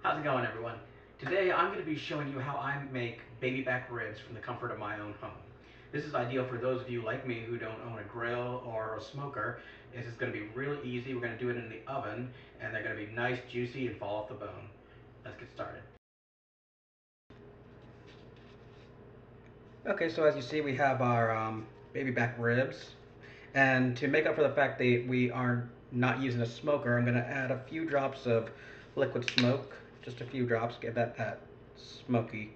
How's it going, everyone? Today I'm going to be showing you how I make baby back ribs from the comfort of my own home. This is ideal for those of you like me who don't own a grill or a smoker. This is going to be really easy. We're going to do it in the oven, and they're going to be nice, juicy, and fall off the bone. Let's get started. Okay, so as you see, we have our baby back ribs. And to make up for the fact that we are not using a smoker, I'm going to add a few drops of liquid smoke. Just a few drops, get that smokiness.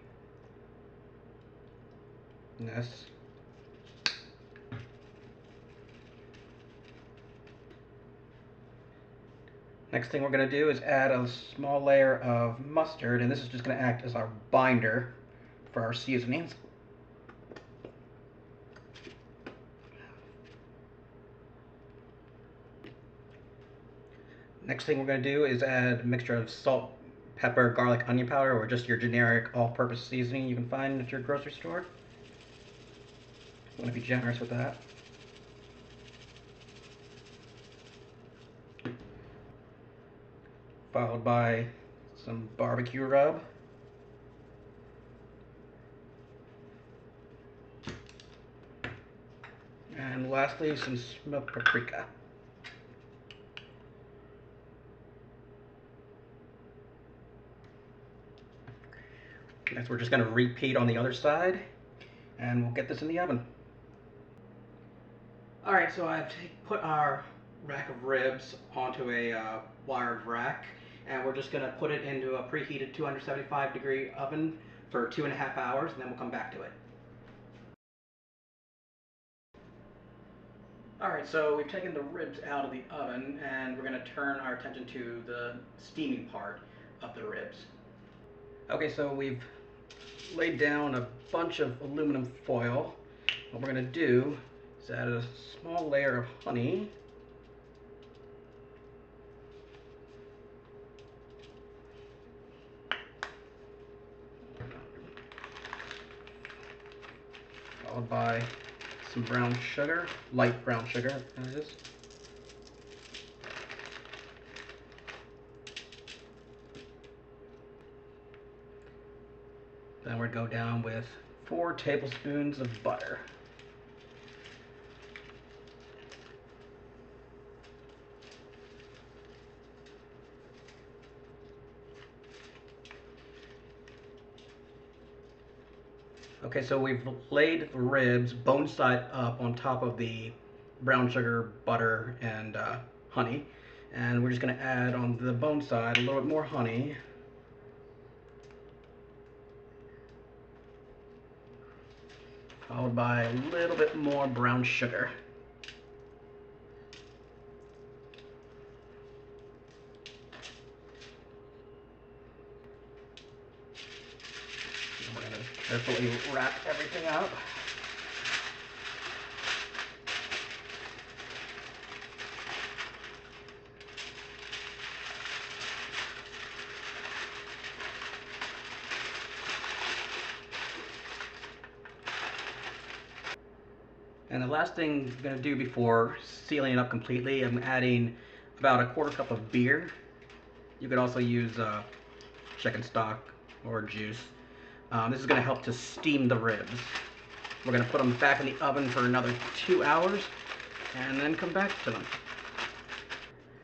Next thing we're going to do is add a small layer of mustard, and this is just going to act as our binder for our seasonings. Next thing we're going to do is add a mixture of salt, pepper, garlic, onion powder, or just your generic all-purpose seasoning you can find at your grocery store. You want to be generous with that. Followed by some barbecue rub. And lastly, some smoked paprika. Next, we're just going to repeat on the other side, and we'll get this in the oven. Alright, so I've put our rack of ribs onto a wired rack, and we're just going to put it into a preheated 275-degree oven for 2.5 hours, and then we'll come back to it. Alright, so we've taken the ribs out of the oven, and we're going to turn our attention to the steaming part of the ribs. Okay, so we've laid down a bunch of aluminum foil. What we're going to do is add a small layer of honey. Followed by some brown sugar, light brown sugar, that is. Then we'll go down with 4 tablespoons of butter. Okay, so we've laid the ribs bone side up on top of the brown sugar, butter, and honey. And we're just going to add on the bone side a little bit more honey. Followed by a little bit more brown sugar. And we're going to carefully wrap everything up. And the last thing I'm going to do before sealing it up completely, I'm adding about a 1/4 cup of beer. You could also use chicken stock or juice. This is going to help to steam the ribs. We're going to put them back in the oven for another 2 hours and then come back to them.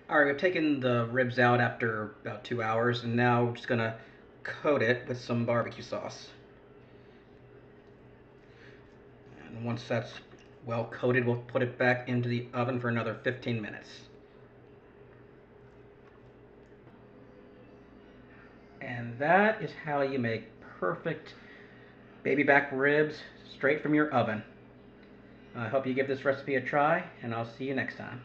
Alright, we've taken the ribs out after about 2 hours, and now we're just going to coat it with some barbecue sauce. And once that's well coated, we'll put it back into the oven for another 15 minutes. And that is how you make perfect baby back ribs straight from your oven. I hope you give this recipe a try, and I'll see you next time.